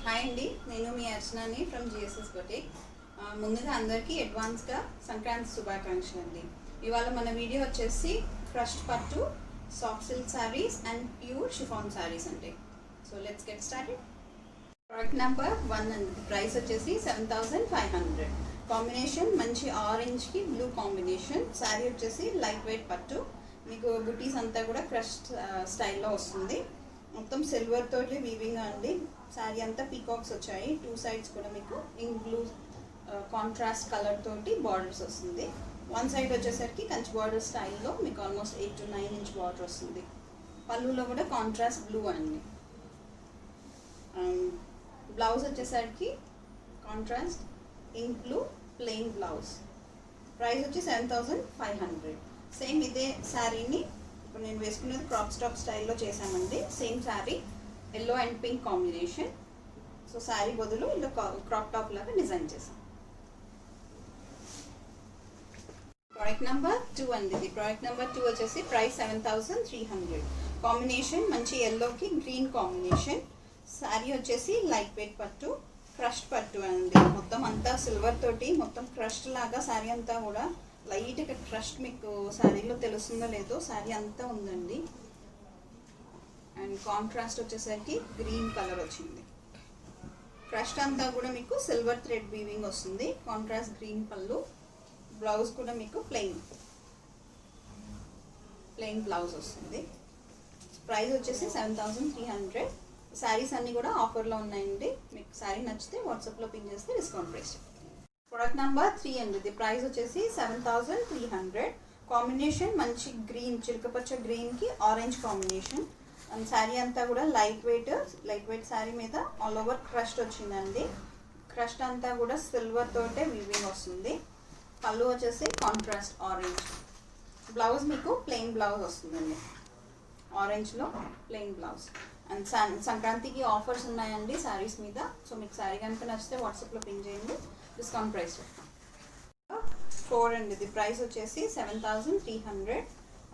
Hi అండి, నేను మీ అర్చనాని from GSS boutique. ముందుగా అందరికీ అడ్వాన్స్గా సంక్రాంతి శుభాకాంక్షలు అండి. ఇవాళ మన వీడియో వచ్చేసి క్రష్డ్ పట్టు, soft silk saris and pure chiffon saris అండి. So let's get started. Product number 1 అండి. ప్రైస్ వచ్చేసి 7500. కాంబినేషన్ మంచి ఆరెంజ్కి బ్లూ కాంబినేషన్. శారీ వచ్చేసి లైట్ వెయిట్ పట్టు, మీకు బుటీస్ అంతా కూడా క్రష్డ్ స్టైల్లో వస్తుంది. మొత్తం సిల్వర్ తోటి వీవింగ్ అండి. శారీ అంతా పీకాక్స్ వచ్చాయి, 2 సైడ్స్ కూడా మీకు ఇంక్ బ్లూ కాంట్రాస్ట్ కలర్ తోటి బార్డర్స్ వస్తుంది. 1 సైడ్ వచ్చేసరికి కంచి బార్డర్ స్టైల్లో మీకు ఆల్మోస్ట్ 8 to 9 ఇంచ్ బార్డర్ వస్తుంది. పళ్ళులో కూడా కాంట్రాస్ట్ బ్లూ అండి. బ్లౌజ్ వచ్చేసరికి contrast ink blue plain blouse. Price వచ్చి 7500. సేమ్ ఇదే శారీని ఇప్పుడు నేను వేసుకునేది క్రాప్ స్టాప్ స్టైల్లో చేశామండి. Same sari yellow and pink combination. So sari బదులు ఇలా క్రాప్ టాప్ లాగా డిజైన్ చేసాం. ప్రోడక్ట్ నెంబర్ 2 అండి. ఇది ప్రోడక్ట్ నెంబర్ 2 వచ్చేసి ప్రైస్ 7300. కాంబినేషన్ మంచి ఎల్లోకి గ్రీన్ కాంబినేషన్. శారీ వచ్చేసి లైట్ వెయిట్ పట్టు, క్రష్డ్ పట్టు అండి. మొత్తం అంతా సిల్వర్ తోటి మొత్తం క్రష్డ్ లాగా శారీ అంతా కూడా లైట్గా క్రష్డ్, మీకు శారీలో తెలుస్తుందో లేదో శారీ అంతా ఉందండి. అండ్ కాంట్రాస్ట్ వచ్చేసరికి గ్రీన్ కలర్ వచ్చింది. క్రష్డ్ అంతా కూడా మీకు సిల్వర్ థ్రెడ్ వీవింగ్ వస్తుంది. కాంట్రాస్ట్ గ్రీన్ పళ్ళు. బ్లౌజ్ కూడా మీకు ప్లెయిన్ బ్లౌజ్ వస్తుంది. ప్రైస్ వచ్చేసి 7300. శారీస్ అన్నీ కూడా ఆఫర్లో ఉన్నాయండి. మీకు శారీ నచ్చితే వాట్సాప్లో పిన్ చేస్తే డిస్కౌంట్ ప్రైస్. ప్రోడక్ట్ నెంబర్ 3 అండి. ఇది ప్రైస్ వచ్చేసి 7300. కాంబినేషన్ మంచి గ్రీన్, చిలకపచ్చ గ్రీన్కి ఆరెంజ్ కాంబినేషన్. అండ్ శారీ అంతా కూడా లైట్ వెయిట్ శారీ మీద ఆల్ ఓవర్ క్రష్డ్ వచ్చిందండి. క్రష్డ్ అంతా కూడా సిల్వర్ తోటే వీవింగ్ వస్తుంది. పళ్ళు వచ్చేసి కాంట్రాస్ట్ ఆరెంజ్. బ్లౌజ్ మీకు ప్లెయిన్ బ్లౌజ్ వస్తుందండి, ఆరెంజ్లో ప్లెయిన్ బ్లౌజ్. అండ్ సంక్రాంతికి ఆఫర్స్ ఉన్నాయండి శారీస్ మీద. సో మీకు శారీ కనుక నచ్చితే వాట్సాప్లో పిన్ చేయండి, డిస్కౌంట్ ప్రైస్ 4 అండి. ఇది ప్రైస్ వచ్చేసి 7300.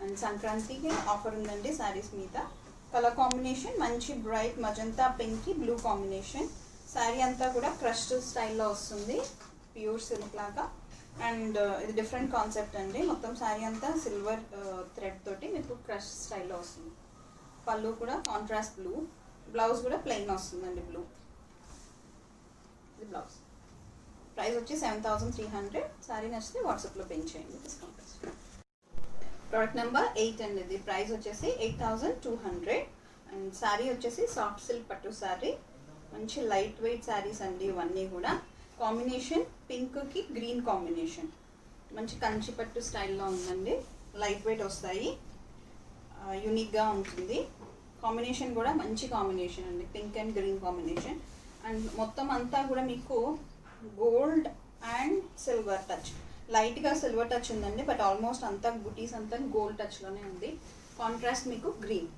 అండ్ సంక్రాంతికి ఆఫర్ ఉందండి శారీస్ మీద. కలర్ కాంబినేషన్ మంచి బ్రైట్ మజంతా పింక్కి బ్లూ కాంబినేషన్. శారీ అంతా కూడా క్రష్డ్ స్టైల్లో వస్తుంది, ప్యూర్ సిల్క్ లాగా. అండ్ ఇది డిఫరెంట్ కాన్సెప్ట్ అండి. మొత్తం శారీ అంతా సిల్వర్ థ్రెడ్ తోటి మీకు క్రష్ స్టైల్లో వస్తుంది. పళ్ళు కూడా కాంట్రాస్ట్ బ్లూ. బ్లౌజ్ కూడా ప్లెయిన్ వస్తుందండి బ్లూ. ఇది బ్లౌజ్. ప్రైస్ వచ్చి 7300. శారీ నచ్చితే వాట్సాప్లో పిన్ చేయండి, డిస్కౌంట్. ప్రోడక్ట్ నెంబర్ 8 అండి. ఇది ప్రైస్ వచ్చేసి 8200. అండ్ శారీ వచ్చేసి సాఫ్ట్ సిల్క్ పట్టు శారీ. మంచి లైట్ వెయిట్ శారీస్ అండి ఇవన్నీ కూడా. కాంబినేషన్ పింక్కి గ్రీన్ కాంబినేషన్. మంచి కంచి పట్టు స్టైల్లో ఉందండి. లైట్ వెయిట్ వస్తాయి, యూనిక్గా ఉంటుంది. కాంబినేషన్ కూడా మంచి కాంబినేషన్ అండి, pink and green combination. And మొత్తం అంతా కూడా మీకు గోల్డ్ అండ్ సిల్వర్ టచ్, లైట్గా సిల్వర్ టచ్ ఉందండి, బట్ ఆల్మోస్ట్ అంతా బుటీస్ అంతా గోల్డ్ టచ్లోనే ఉంది. కాంట్రాస్ట్ మీకు గ్రీన్,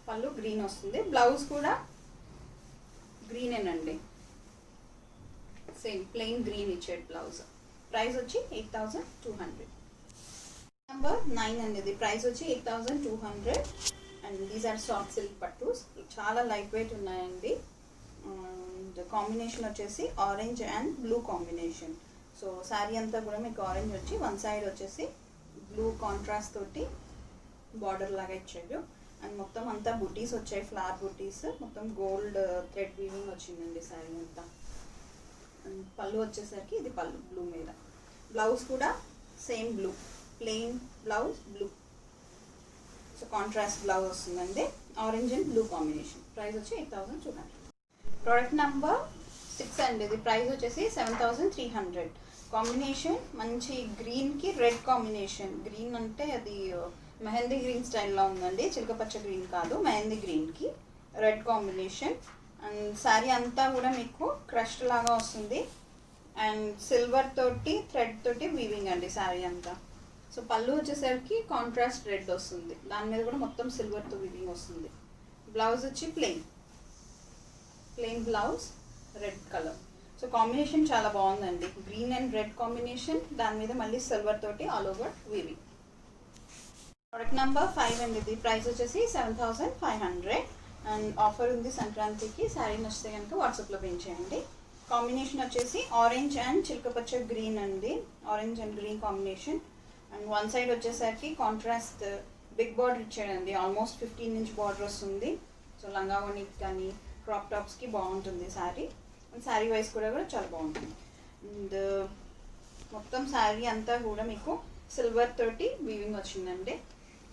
పళ్ళు గ్రీన్ వస్తుంది. బ్లౌజ్ కూడా గ్రీనేనండి, సేమ్ ప్లెయిన్ గ్రీన్ ఇచ్చేది బ్లౌజ్. ప్రైస్ వచ్చి 8200. నెంబర్ 9 అండి. ఇది ప్రైస్ వచ్చి 8200. And these are soft silk పట్టూస్. చాలా లైట్ వెయిట్ ఉన్నాయండి. కాంబినేషన్ వచ్చేసి orange and blue combination. So sari అంతా కూడా మీకు ఆరెంజ్ వచ్చి 1 సైడ్ వచ్చేసి బ్లూ కాంట్రాస్ట్ తోటి బార్డర్ లాగా ఇచ్చాడు. అండ్ మొత్తం అంతా బుటీస్ వచ్చాయి, ఫ్లవర్ బుటీస్. మొత్తం గోల్డ్ థ్రెడ్ వీవింగ్ వచ్చిందండి శారీ అంతా. అండ్ పళ్ళు వచ్చేసరికి ఇది పళ్ళు బ్లూ మీద. బ్లౌజ్ కూడా same blue, plain blouse blue. So contrast blouse వస్తుందండి, orange and blue combination. Price వచ్చి 8200. ప్రోడక్ట్ నెంబర్ 6 అండి. ఇది ప్రైస్ వచ్చేసి 7300. కాంబినేషన్ మంచి గ్రీన్కి రెడ్ కాంబినేషన్. గ్రీన్ అంటే అది మెహందీ గ్రీన్ స్టైల్లో ఉందండి, చిలకపచ్చ గ్రీన్ కాదు, మెహందీ గ్రీన్కి రెడ్ కాంబినేషన్. అండ్ శారీ అంతా కూడా మీకు క్రష్డ్ లాగా వస్తుంది. అండ్ సిల్వర్ తోటి థ్రెడ్ తోటి వీవింగ్ అండి శారీ అంతా. సో పళ్ళు వచ్చేసరికి కాంట్రాస్ట్ రెడ్ వస్తుంది, దాని మీద కూడా మొత్తం సిల్వర్తో వీవింగ్ వస్తుంది. బ్లౌజ్ వచ్చి plain blouse, red colour. So combination చాలా బాగుందండి, గ్రీన్ అండ్ రెడ్ కాంబినేషన్, దాని మీద మళ్ళీ సిల్వర్ తోటి all over weaving. Product number 5 అండి. ఇది ప్రైస్ వచ్చేసి 7500. అండ్ ఆఫర్ ఉంది సంక్రాంతికి. శారీ నచ్చితే కనుక వాట్సాప్లో పిన్ చేయండి. కాంబినేషన్ వచ్చేసి ఆరెంజ్ అండ్ చిలకపచ్చ గ్రీన్ అండి, orange and green combination. And one side వచ్చేసరికి కాంట్రాస్ట్ బిగ్ బార్డర్ ఇచ్చాడండి, ఆల్మోస్ట్ 15 ఇంచ్ బార్డర్ వస్తుంది. సో లంగావోనికి కానీ క్రాప్ టాప్స్కి బాగుంటుంది శారీ. అండ్ శారీ వైజ్ కూడా చాలా బాగుంటుంది. అండ్ మొత్తం శారీ అంతా కూడా మీకు సిల్వర్ తోటి వీవింగ్ వచ్చిందండి.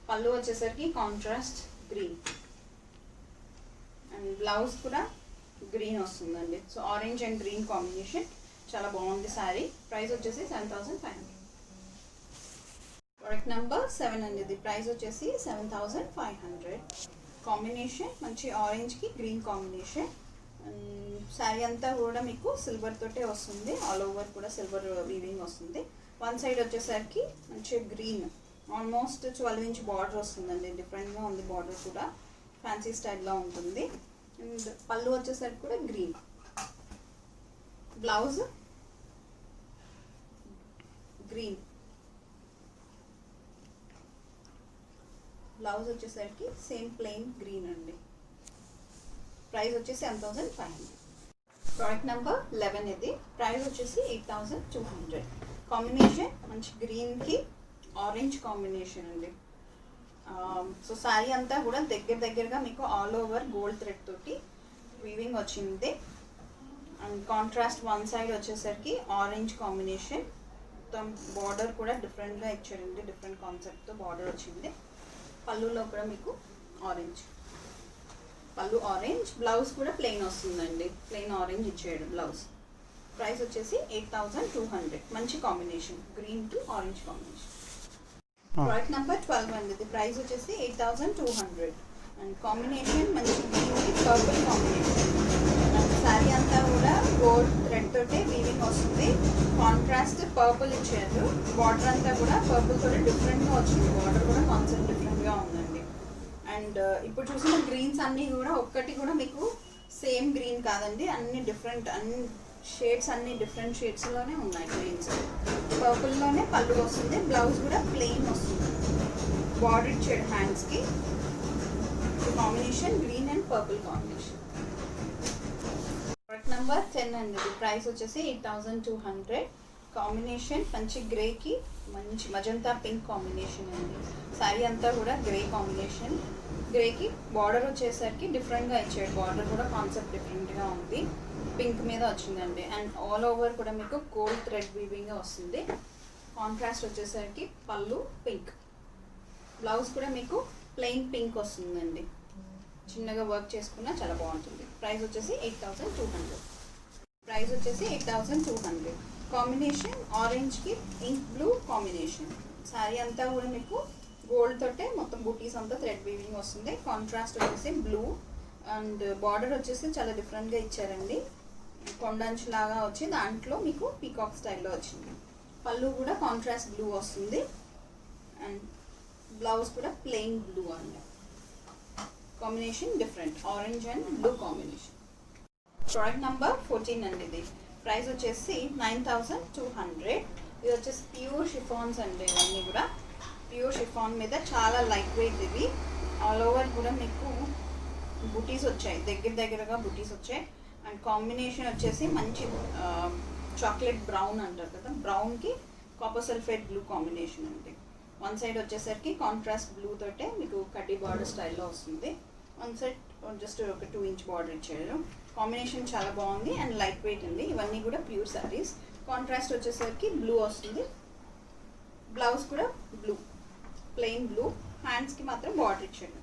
పళ్ళు వచ్చేసరికి కాంట్రాస్ట్ గ్రీన్ అండ్ బ్లౌజ్ కూడా గ్రీన్ వస్తుందండి. So orange and green combination చాలా బాగుంది శారీ. ప్రైస్ వచ్చేసి 7,500. ప్రోడక్ట్ నెంబర్ 7 అండి, ఇది ప్రైస్ వచ్చేసి 7,500. కాంబినేషన్ మంచి ఆరెంజ్కి గ్రీన్ కాంబినేషన్. శారీ అంతా కూడా మీకు సిల్వర్ తోటే వస్తుంది, ఆల్ ఓవర్ కూడా సిల్వర్ వీవింగ్ వస్తుంది. వన్ సైడ్ వచ్చేసరికి మంచి గ్రీన్, ఆల్మోస్ట్ 12 ఇంచ్ బార్డర్ వస్తుందండి. డిఫరెంట్గా ఉంది బార్డర్ కూడా, ఫ్యాన్సీ స్టైల్లో ఉంటుంది. అండ్ పళ్ళు వచ్చేసరికి కూడా గ్రీన్. బ్లౌజ్ గ్రీన్, బ్లౌజ్ వచ్చేసరికి సేమ్ ప్లెయిన్ గ్రీన్ అండి. ప్రైస్ వచ్చేసి 7,500. ప్రోడక్ట్ నెంబర్ 11 ఇది, ప్రైస్ వచ్చేసి 8,200. కాంబినేషన్ మంచి గ్రీన్కి ఆరెంజ్ కాంబినేషన్ అండి. సో శారీ అంతా కూడా దగ్గరగా మీకు ఆల్ ఓవర్ గోల్డ్ థ్రెడ్ తోటి వీవింగ్ వచ్చింది. అండ్ కాంట్రాస్ట్ వన్ సైడ్ వచ్చేసరికి ఆరెంజ్ కాంబినేషన్. మొత్తం బార్డర్ కూడా డిఫరెంట్గా ఇచ్చారండి, డిఫరెంట్ కాన్సెప్ట్తో బార్డర్ వచ్చింది. పళ్ళులో కూడా మీకు ఆరెంజ్, పళ్ళు ఆరెంజ్. బ్లౌజ్ కూడా ప్లెయిన్ వస్తుందండి, ప్లెయిన్ ఆరెంజ్ ఇచ్చాడు బ్లౌజ్. ప్రైస్ వచ్చేసి 8,200. మంచి combination, green to orange combination. Product number 12 అండి, ఇది ప్రైస్ వచ్చేసి 8,200. అండ్ కాంబినేషన్ మంచి గ్రీన్కి పర్పుల్ కాంబినేషన్. అండ్ శారీ అంతా కూడా గోల్డ్ థ్రెడ్ తోటే వీవింగ్ వస్తుంది. కాంట్రాస్ట్ పర్పుల్ ఇచ్చారు, బార్డర్ అంతా కూడా పర్పుల్ తోటి డిఫరెంట్గా వచ్చింది. బార్డర్ కూడా కాన్సెప్ట్ డిఫరెంట్గా ఉందండి. అండ్ ఇప్పుడు చూసిన గ్రీన్స్ అన్నీ కూడా ఒక్కటి కూడా మీకు సేమ్ గ్రీన్ కాదండి, అన్ని డిఫరెంట్, అన్ని షేడ్స్ అన్ని డిఫరెంట్ షేడ్స్లోనే ఉన్నాయి. గ్రీన్స్ పర్పుల్లోనే పళ్ళు వస్తుంది, బ్లౌజ్ కూడా ప్లెయిన్ వస్తుంది. బార్డర్ ఇచ్చాడు హ్యాండ్స్కి. Combination green and purple combination. Product number 10 అండి, ఇది ప్రైస్ వచ్చేసి 8,200. కాంబినేషన్ మంచి గ్రేకి మంచి మజంతా పింక్ కాంబినేషన్ అండి. శారీ అంతా కూడా గ్రే కాంబినేషన్. గ్రేకి బార్డర్ వచ్చేసరికి డిఫరెంట్గా ఇచ్చాడు, బార్డర్ కూడా కాన్సెప్ట్ డిఫరెంట్గా ఉంది, పింక్ మీద వచ్చిందండి. అండ్ ఆల్ ఓవర్ కూడా మీకు గోల్డ్ థ్రెడ్ వీవింగ్గా వస్తుంది. కాంట్రాస్ట్ వచ్చేసరికి పళ్ళు పింక్, బ్లౌజ్ కూడా మీకు ప్లెయిన్ పింక్ వస్తుందండి. చిన్నగా వర్క్ చేసుకున్నా చాలా బాగుంటుంది. ప్రైస్ వచ్చేసి 8,200. ప్రైస్ వచ్చేసి 8,200. కాంబినేషన్ ఆరెంజ్కి ఇంక్ బ్లూ కాంబినేషన్. శారీ అంతా కూడా మీకు గోల్డ్ తోటే మొత్తం బూటీస్ అంతా థ్రెడ్ వీవింగ్ వస్తుంది. కాంట్రాస్ట్ వచ్చేసి బ్లూ అండ్ బార్డర్ వచ్చేసి చాలా డిఫరెంట్గా ఇచ్చారండి, కొండంచు లాగా వచ్చి దాంట్లో మీకు పీకాక్ స్టైల్లో వచ్చింది. పళ్ళు కూడా కాంట్రాస్ట్ బ్లూ వస్తుంది. అండ్ బ్లౌజ్ కూడా ప్లెయిన్ బ్లూ అండి. Combination different, orange and blue combination. Product number 14 అండి, ఇది ప్రైస్ వచ్చేసి 9,200. ఇది వచ్చేసి ప్యూర్ షిఫాన్స్ అండి, ఇవన్నీ కూడా ప్యూర్ షిఫాన్ మీద చాలా లైట్ వెయిట్. ఇది ఆల్ ఓవర్ కూడా మీకు బుటీస్ వచ్చాయి, దగ్గరగా బుటీస్ వచ్చాయి. అండ్ కాంబినేషన్ వచ్చేసి మంచి చాక్లెట్ బ్రౌన్ అంటారు కదా, బ్రౌన్కి కాపర్ సల్ఫేట్ బ్లూ కాంబినేషన్ అండి. వన్ సైడ్ వచ్చేసరికి కాంట్రాస్ట్ బ్లూ తోటే మీకు కడ్డీ బార్డర్ స్టైల్లో వస్తుంది. వన్ సైడ్ జస్ట్ ఒక 2 ఇంచ్ బార్డర్ ఇచ్చారు. కాంబినేషన్ చాలా బాగుంది అండ్ లైట్ వెయిట్ ఉంది. ఇవన్నీ కూడా ప్యూర్ శారీస్. కాంట్రాస్ట్ వచ్చేసరికి బ్లూ వస్తుంది, బ్లౌజ్ కూడా బ్లూ, ప్లెయిన్ బ్లూ. హ్యాండ్స్కి మాత్రం బార్డర్ ఇచ్చాడు,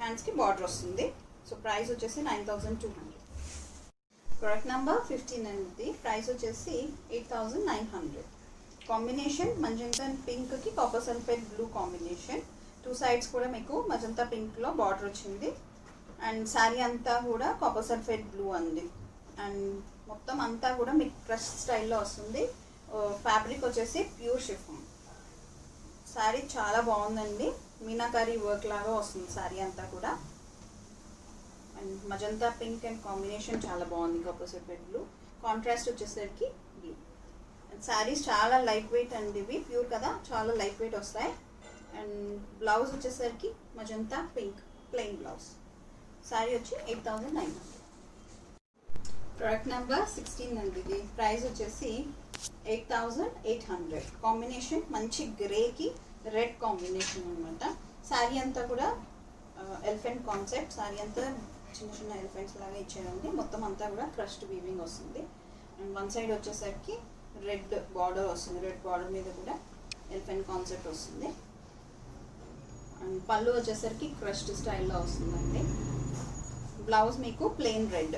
హ్యాండ్స్కి బార్డర్ వస్తుంది. సో ప్రైస్ వచ్చేసి 9,200. ప్రోడక్ట్ నెంబర్ 15 అనేది ప్రైస్ వచ్చేసి 8,900. కాంబినేషన్ మజంతా పింక్కి copper sulphate blue combination. 2 sides కూడా మీకు మజంతా పింక్లో బార్డర్ వచ్చింది. అండ్ శారీ అంతా కూడా కాపర్ సల్ఫేట్ బ్లూ అండి. అండ్ మొత్తం అంతా కూడా మీకు క్రష్ స్టైల్లో వస్తుంది. ఫ్యాబ్రిక్ వచ్చేసి ప్యూర్ షిఫాన్. శారీ చాలా బాగుందండి, మీనాకారీ వర్క్ లాగా వస్తుంది శారీ అంతా కూడా. And magenta pink and combination చాలా బాగుంది, కాపర్ సల్ఫేట్ బ్లూ. కాంట్రాస్ట్ వచ్చేసరికి బ్లూ. అండ్ శారీస్ చాలా లైట్ వెయిట్ అండి, ఇవి ప్యూర్ కదా, చాలా లైట్ వెయిట్ వస్తాయి. అండ్ బ్లౌజ్ వచ్చేసరికి magenta pink plain blouse. Sari వచ్చి 8,900. ప్రోడక్ట్ నెంబర్ 16 అండి. ఇది ప్రైస్ వచ్చేసి 8,800. కాంబినేషన్ మంచి గ్రేకి రెడ్ కాంబినేషన్ అనమాట. శారీ అంతా కూడా ఎలిఫెంట్ కాన్సెప్ట్. శారీ అంతా చిన్న చిన్న ఎలిఫెంట్స్ లాగా ఇచ్చారండి. మొత్తం అంతా కూడా క్రస్ట్ వీవింగ్ వస్తుంది. అండ్ వన్ సైడ్ వచ్చేసరికి రెడ్ బార్డర్ వస్తుంది. రెడ్ బార్డర్ మీద కూడా ఎలిఫెంట్ కాన్సెప్ట్ వస్తుంది. అండ్ పళ్ళు వచ్చేసరికి క్రస్ట్ స్టైల్లో వస్తుందండి. బ్లౌజ్ మీకు plain red,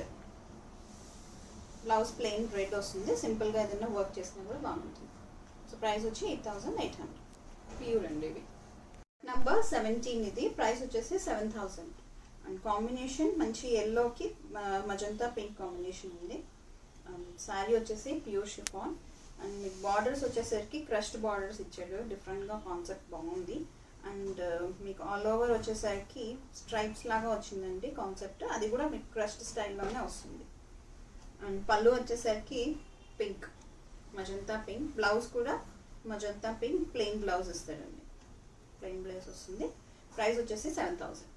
blouse plain red వస్తుంది. సింపుల్గా ఏదైనా వర్క్ చేసినా కూడా బాగుంటుంది. సో ప్రైస్ వచ్చి 8,800. ప్యూర్ అండి ఇవి. నెంబర్ 17 ఇది ప్రైస్ వచ్చేసి 7,000. అండ్ కాంబినేషన్ మంచి ఎల్లోకి మజంతా పింక్ కాంబినేషన్ ఉంది. శారీ వచ్చేసి ప్యూర్ షిఫాన్. అండ్ మీకు బార్డర్స్ వచ్చేసరికి క్రస్ట్ బార్డర్స్ ఇచ్చాడు. డిఫరెంట్గా కాన్సెప్ట్ బాగుంది. అండ్ మీకు ఆల్ ఓవర్ వచ్చేసరికి స్ట్రైప్స్ లాగా వచ్చిందండి కాన్సెప్ట్. అది కూడా మీకు క్రస్ట్ స్టైల్లోనే వస్తుంది. అండ్ పళ్ళు వచ్చేసరికి పింక్, మజంతా పింక్. బ్లౌజ్ కూడా మజంతా పింక్ ప్లెయిన్ బ్లౌజ్ ఇస్తాడండి. ప్లెయిన్ బ్లౌజ్ వస్తుంది. ప్రైస్ వచ్చేసి 7,000.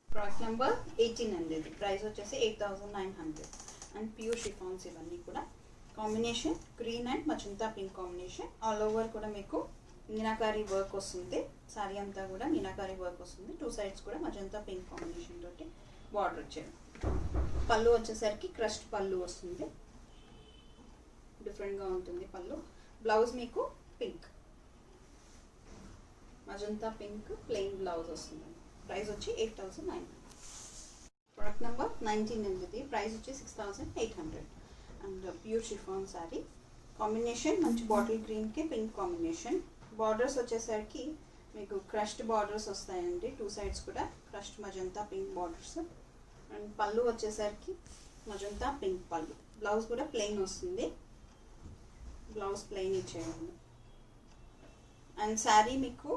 ప్రోడక్ట్ నెంబర్ 18 అండి. ఇది ప్రైస్ వచ్చేసి 8,900. అండ్ ప్యూర్ షిఫాన్స్ ఇవన్నీ కూడా. Combination green and magenta pink combination. All over కూడా మీకు మీనాకారీ వర్క్ వస్తుంది. శారీ అంతా కూడా మీనాకారీ వర్క్ వస్తుంది. టూ సైడ్స్ కూడా మజంతా పింక్ కాంబినేషన్ తోటి బార్డర్ వచ్చాడు. పళ్ళు వచ్చేసరికి క్రస్ట్ పళ్ళు వస్తుంది. డిఫరెంట్గా ఉంటుంది పళ్ళు. బ్లౌజ్ మీకు pink, magenta pink plain blouse వస్తుంది. ప్రైస్ వచ్చి 8,900. ప్రోడక్ట్ నెంబర్ 19 అండి. ప్రైస్ వచ్చి 6,800. And pure chiffon sari. Combination మంచి బాటిల్ గ్రీన్కి పింక్ కాంబినేషన్. బార్డర్స్ వచ్చేసరికి మీకు క్రస్ట్ బార్డర్స్ వస్తాయండి. టూ సైడ్స్ కూడా crust magenta pink borders. And పళ్ళు వచ్చేసరికి మజంతా పింక్ పళ్ళు. బ్లౌజ్ కూడా ప్లెయిన్ వస్తుంది. బ్లౌజ్ ప్లెయిన్ ఇచ్చేయండి. అండ్ శారీ మీకు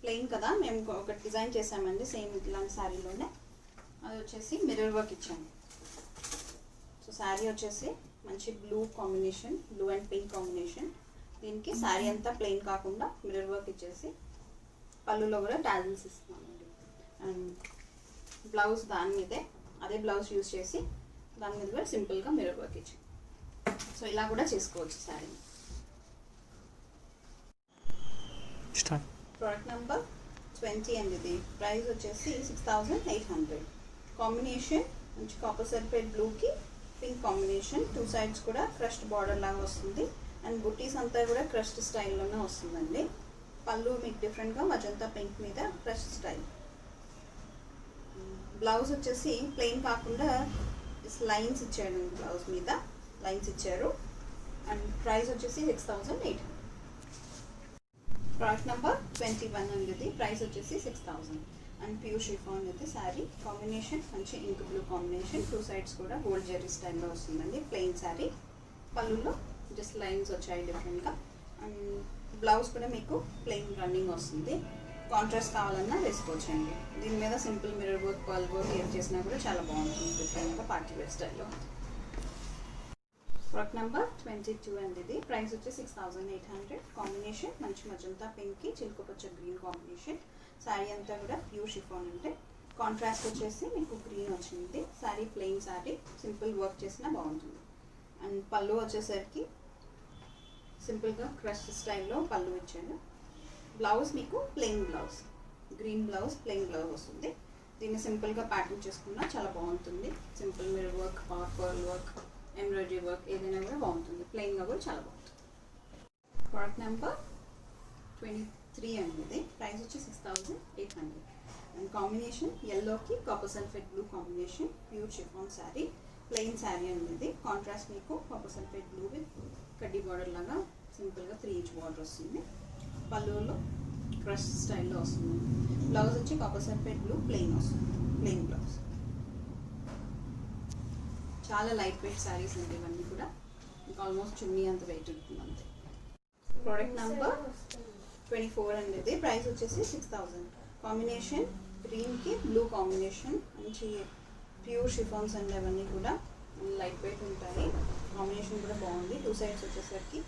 ప్లెయిన్ కదా, మేము ఒక డిజైన్ చేసామండి సేమ్ ఇట్లాంటి శారీలోనే. అది వచ్చేసి మిర్రర్ వర్క్ ఇచ్చాము. సో శారీ వచ్చేసి మంచి blue combination, blue and pink combination. దీనికి శారీ అంతా ప్లెయిన్ కాకుండా మిర్రర్ వర్క్ ఇచ్చేసి పళ్ళులో కూడా టాజిల్స్ ఇస్తున్నామండి. అండ్ బ్లౌజ్ దాని మీదే అదే బ్లౌజ్ యూజ్ చేసి దాని మీద కూడా సింపుల్గా మిర్రర్ వర్క్ ఇచ్చాం. సో ఇలా కూడా చేసుకోవచ్చు శారీ. ప్రోడక్ట్ నెంబర్ 20 అండి. ఇది ప్రైస్ వచ్చేసి 6,800. కాంబినేషన్ మంచి కాపర్ సల్ఫేట్ బ్లూకి పింక్ కాంబినేషన్. టూ సైడ్స్ కూడా క్రస్ట్ బార్డర్ లాగా వస్తుంది. అండ్ బుట్టీస్ అంతా కూడా క్రస్ట్ స్టైల్లోనే వస్తుందండి. పళ్ళు మీకు డిఫరెంట్గా మజంతా పింక్ మీద క్రస్ట్ స్టైల్. బ్లౌజ్ వచ్చేసి ప్లెయిన్ కాకుండా లైన్స్ ఇచ్చాడు. బ్లౌజ్ మీద లైన్స్ ఇచ్చారు. అండ్ ప్రైస్ వచ్చేసి 6,800. ప్రోడక్ట్ నెంబర్ 21 అండి. ప్రైస్ వచ్చేసి 6,000. అండ్ ప్యూర్ షిఫాన్ అయితే శారీ. కాంబినేషన్ మంచి ink blue combination. Two sides కూడా గోల్డ్ జెర్రీ స్టైల్లో వస్తుందండి. ప్లెయిన్ శారీ. పళ్ళులో జస్ట్ లైన్స్ వచ్చాయి డిఫరెంట్గా. అండ్ బ్లౌజ్ కూడా మీకు ప్లెయిన్ రన్నింగ్ వస్తుంది. కాంట్రాస్ట్ కావాలన్నా వేసుకోవచ్చండి. దీని మీద simple mirror work, pearl work ఏం చేసినా కూడా చాలా బాగుంటుంది. డిఫరెంట్గా పార్టీ వేర్ స్టైల్లో. ప్రోడక్ట్ నెంబర్ 22 అండి. ఇది ప్రైస్ వచ్చి 6,800. కాంబినేషన్ మంచి మజంతా పింక్కి చిలుకపచ్చ గ్రీన్ కాంబినేషన్. శారీ అంతా కూడా ప్యూర్ షిఫాన్ అంటే కాంట్రాస్ట్ వచ్చేసి మీకు గ్రీన్ వచ్చింది. Sari plain sari, simple work చేసినా బాగుంటుంది. అండ్ పళ్ళు వచ్చేసరికి సింపుల్గా క్రష్ స్టైల్లో పళ్ళు ఇచ్చాను. బ్లౌజ్ మీకు plain blouse, green blouse plain blouse వస్తుంది. దీన్ని సింపుల్గా ప్యాటర్న్ చేసుకున్నా చాలా బాగుంటుంది. Simple mirror work, pearl work, embroidery work ఏదైనా కూడా బాగుంటుంది. ప్లెయిన్గా కూడా చాలా బాగుంటుంది. ప్రోడక్ట్ నెంబర్ 23 అండి. ఇది ప్రైస్ వచ్చి 6,800. అండ్ కాంబినేషన్ ఎల్లోకి copper sulphate blue combination. Pure chiffon sari, plain sari అండి. ఇది కాంట్రాస్ట్ మీకు కాపర్ సల్ఫేట్ బ్లూ విత్ కడ్డీ బార్డర్ లాగా సింపుల్గా 3 ఇంచ్ బార్డర్ వస్తుంది. పళ్ళులో క్రష్ స్టైల్లో వస్తుంది. బ్లౌజ్ వచ్చి కాపర్ సల్ఫేట్ బ్లూ ప్లెయిన్ వస్తుంది. Plain blouse. చాలా లైట్ వెయిట్ శారీస్ అండి ఇవన్నీ కూడా. ఇంకా ఆల్మోస్ట్ చున్నీ అంత వెయిట్ ఉంటుంది అంతే. ప్రోడక్ట్ నెంబర్ 24 అండి. ఇది ప్రైస్ వచ్చేసి 6,000. కాంబినేషన్ గ్రీన్కి బ్లూ కాంబినేషన్. మంచి ప్యూర్ షిఫాన్స్ అండి అవన్నీ కూడా. లైట్ వెయిట్ ఉంటాయి. కాంబినేషన్ కూడా బాగుంది. టూ సైడ్స్ వచ్చేసరికి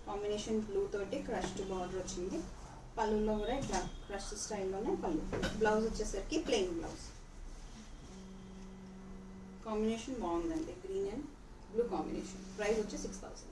కాంబినేషన్ బ్లూ తోటి క్రష్డ్ బార్డర్ వచ్చింది. పళ్ళులో కూడా ఇట్లా క్రష్ స్టైల్లోనే పళ్ళు. బ్లౌజ్ వచ్చేసరికి ప్లెయిన్ బ్లౌజ్. కాంబినేషన్ బాగుందండి, green and blue combination. Price వచ్చి 6000.